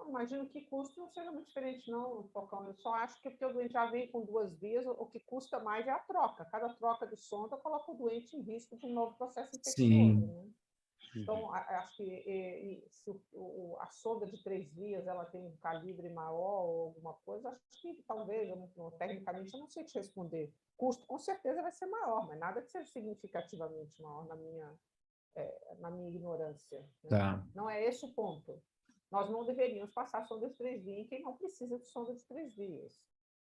Imagino que custo não seja muito diferente, não, Falcão. Eu só acho que porque o doente já vem com 2 vias, o que custa mais é a troca. Cada troca de sonda coloca o doente em risco de um novo processo infeccioso. Sim. Né? Então, acho que se a sonda de 3 vias ela tem um calibre maior ou alguma coisa, acho que talvez, tecnicamente, eu não sei te responder. Custo, com certeza, vai ser maior, mas nada que seja significativamente maior na minha ignorância. Né? Tá. Não é esse o ponto. Nós não deveríamos passar sonda de 3 vias em quem não precisa de sonda de 3 vias.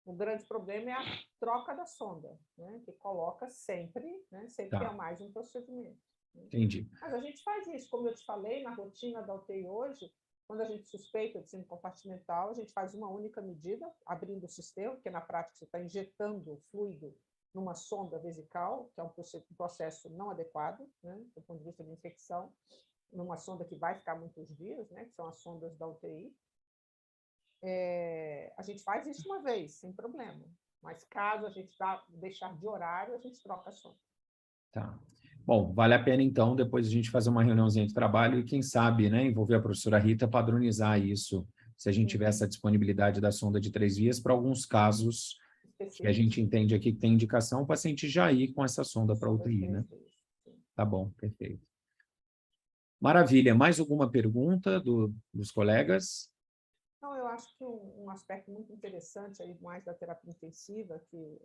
O grande problema é a troca da sonda, né? Que coloca sempre, né? Sempre que é mais um procedimento. Né? Entendi. Mas a gente faz isso, como eu te falei, na rotina da UTI hoje, quando a gente suspeita de síndrome compartimental, a gente faz uma única medida, abrindo o sistema, porque na prática você está injetando fluido numa sonda vesical, que é um processo não adequado, né? Do ponto de vista de infecção, numa sonda que vai ficar muitos dias, né, que são as sondas da UTI. A gente faz isso uma vez, sem problema. Mas caso a gente deixar de horário, a gente troca a sonda. Tá. Bom, vale a pena, então, depois a gente fazer uma reuniãozinha de trabalho e, quem sabe, né, envolver a professora Rita, padronizar isso, se a gente tiver essa disponibilidade da sonda de 3 vias, para alguns casos que a gente entende aqui que tem indicação, o paciente já ir com essa sonda para UTI, né? Tá bom, perfeito. Maravilha. Mais alguma pergunta dos colegas? Não, eu acho que um aspecto muito interessante aí mais da terapia intensiva que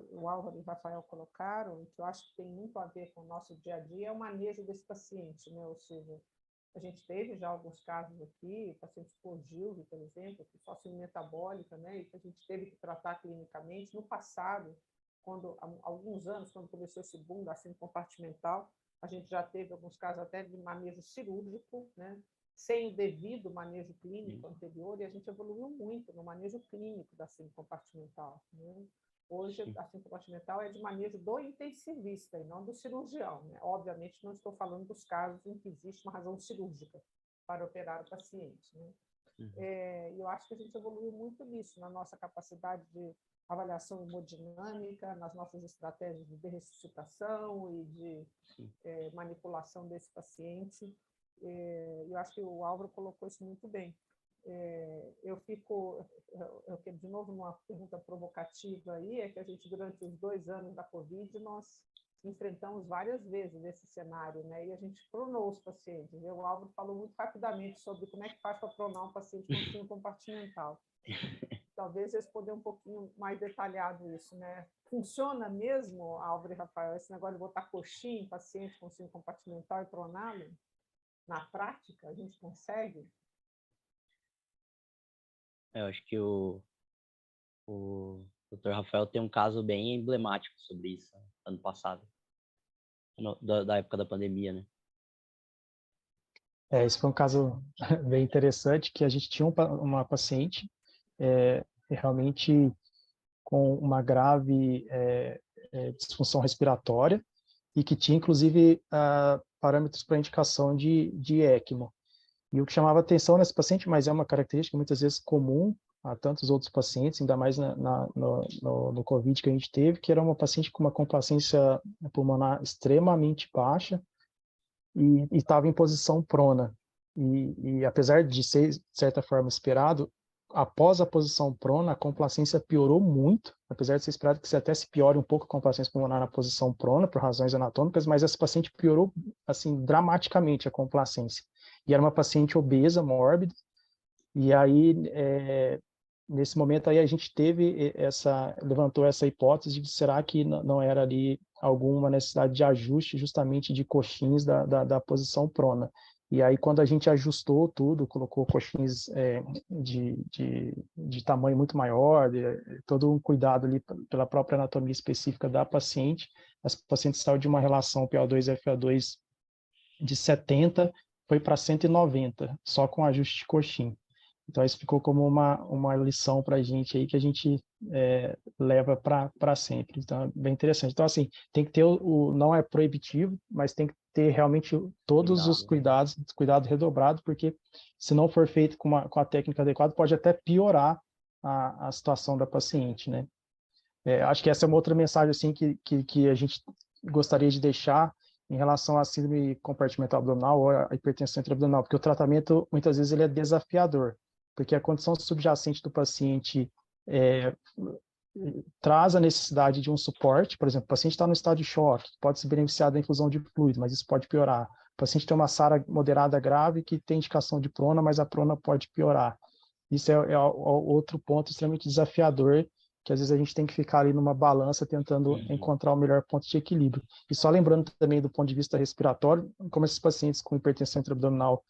o Álvaro e o Rafael colocaram, que eu acho que tem muito a ver com o nosso dia a dia, é o manejo desse paciente, né? Ou seja, a gente teve já alguns casos aqui, pacientes por Gilve, por exemplo, que só síndrome metabólica, né? E que a gente teve que tratar clinicamente. No passado, há alguns anos, quando começou esse boom da síndrome compartimental, a gente já teve alguns casos até de manejo cirúrgico, né? Sem o devido manejo clínico anterior, e a gente evoluiu muito no manejo clínico da síndrome compartimental. Né? Hoje, a síndrome compartimental é de manejo do intensivista e não do cirurgião. Né? Obviamente, não estou falando dos casos em que existe uma razão cirúrgica para operar o paciente. Né? Eu acho que a gente evoluiu muito nisso, na nossa capacidade de avaliação hemodinâmica, nas nossas estratégias de ressuscitação e de manipulação desse paciente. Eu acho que o Álvaro colocou isso muito bem. De novo, uma pergunta provocativa aí, é que a gente, durante os 2 anos da Covid, nós enfrentamos várias vezes esse cenário, né? E a gente pronou os pacientes. O Álvaro falou muito rapidamente sobre como é que faz para pronar um paciente com síndrome compartimental. Talvez responder um pouquinho mais detalhado isso, né? Funciona mesmo, Álvaro e Rafael, esse negócio de botar coxinha em paciente com síndrome compartimental e proná-lo? Na prática, a gente consegue? Eu acho que o O Dr. Rafael tem um caso bem emblemático sobre isso, ano passado, da época da pandemia, né? Esse foi um caso bem interessante, que a gente tinha uma paciente realmente com uma grave disfunção respiratória e que tinha, inclusive, parâmetros para indicação de ECMO. E o que chamava atenção nesse paciente, mas é uma característica muitas vezes comum a tantos outros pacientes, ainda mais no COVID que a gente teve, que era uma paciente com uma complacência pulmonar extremamente baixa e estava em posição prona. E apesar de ser, de certa forma, esperado, após a posição prona, a complacência piorou muito, apesar de ser esperado que até se piore um pouco a complacência pulmonar na posição prona, por razões anatômicas, mas essa paciente piorou, assim, dramaticamente a complacência. E era uma paciente obesa, mórbida, e aí, nesse momento aí a gente levantou essa hipótese de será que não era ali alguma necessidade de ajuste justamente de coxins da posição prona. E aí, quando a gente ajustou tudo, colocou coxins de tamanho muito maior, todo um cuidado ali pela própria anatomia específica da paciente, essa paciente saiu de uma relação PO2-FO2 de 70, foi para 190, só com ajuste de coxim. Então, isso ficou como uma lição para a gente aí, que a gente leva para sempre. Então, é bem interessante. Então, assim, tem que ter não é proibitivo, mas tem que ter realmente todos os cuidado redobrado, porque se não for feito com a técnica adequada, pode até piorar a situação da paciente, né? Acho que essa é uma outra mensagem, assim, que a gente gostaria de deixar em relação à síndrome compartimental abdominal ou à hipertensão intraabdominal, porque o tratamento, muitas vezes, ele é desafiador, porque a condição subjacente do paciente traz a necessidade de um suporte. Por exemplo, o paciente está no estado de choque, pode se beneficiar da infusão de fluido, mas isso pode piorar. O paciente tem uma SARA moderada grave que tem indicação de prona, mas a prona pode piorar. Isso é outro ponto extremamente desafiador, que às vezes a gente tem que ficar ali numa balança tentando encontrar o melhor ponto de equilíbrio. E só lembrando também do ponto de vista respiratório, como esses pacientes com hipertensão intraabdominal,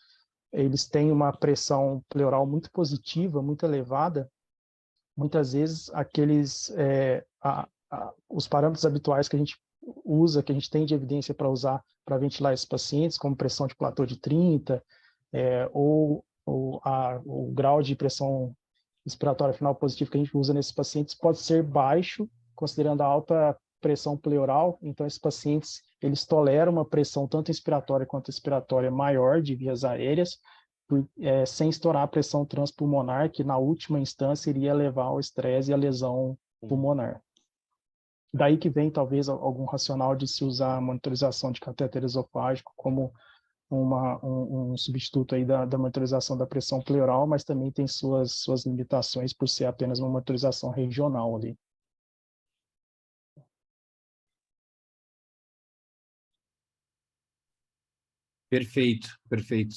eles têm uma pressão pleural muito positiva, muito elevada, muitas vezes os parâmetros habituais que a gente usa, que a gente tem de evidência para usar para ventilar esses pacientes, como pressão de platô de 30, ou o grau de pressão respiratória final positiva que a gente usa nesses pacientes pode ser baixo, considerando a alta pressão pleural. Então, esses pacientes, eles toleram uma pressão tanto inspiratória quanto expiratória maior de vias aéreas, sem estourar a pressão transpulmonar, que na última instância iria levar ao estresse e à lesão pulmonar. Daí que vem, talvez, algum racional de se usar a monitorização de catéter esofágico como um substituto aí da monitorização da pressão pleural, mas também tem suas limitações por ser apenas uma monitorização regional ali. Perfeito, perfeito.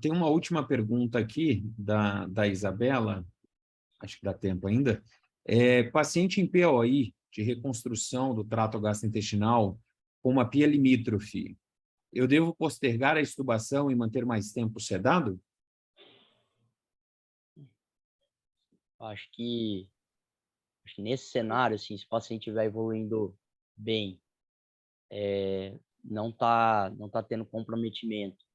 Tem uma última pergunta aqui da Isabela, acho que dá tempo ainda. Paciente em POI de reconstrução do trato gastrointestinal com uma pia limítrofe, eu devo postergar a extubação e manter mais tempo sedado? Acho que nesse cenário, assim, se o paciente estiver evoluindo bem, não tá tendo comprometimento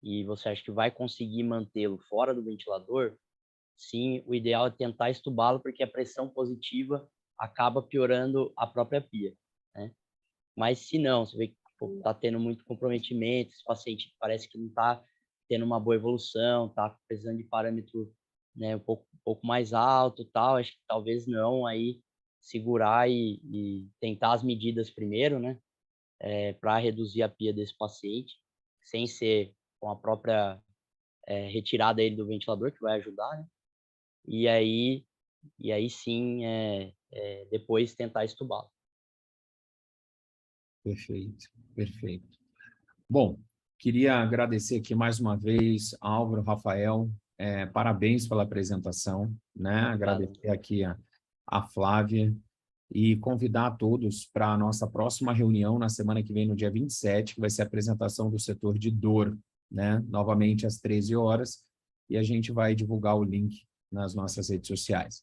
e você acha que vai conseguir mantê-lo fora do ventilador, sim, o ideal é tentar estubá-lo, porque a pressão positiva acaba piorando a própria pia, né? Mas se não, você vê que está tendo muito comprometimento, esse paciente parece que não está tendo uma boa evolução, está precisando de parâmetro, né, um pouco mais alto, tal, acho que talvez não, aí segurar e tentar as medidas primeiro, né, para reduzir a pia desse paciente, sem ser com a própria retirada ele do ventilador, que vai ajudar, né? E aí sim, depois tentar estubá-lo. Perfeito, perfeito. Bom, queria agradecer aqui mais uma vez, Álvaro, Rafael, parabéns pela apresentação, né? Agradecer aqui a Flávia e convidar a todos para a nossa próxima reunião na semana que vem, no dia 27, que vai ser a apresentação do setor de dor, né? Novamente às 13 horas, e a gente vai divulgar o link nas nossas redes sociais.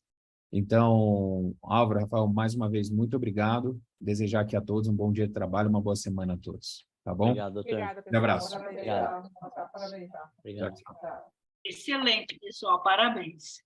Então, Álvaro, Rafael, mais uma vez, muito obrigado. Desejar aqui a todos um bom dia de trabalho, uma boa semana a todos. Tá bom? Obrigado, doutor. Obrigada, Um pessoal. abraço. Parabéns. Obrigado. Parabéns. Obrigado. Tchau, tchau. Excelente, pessoal. Parabéns.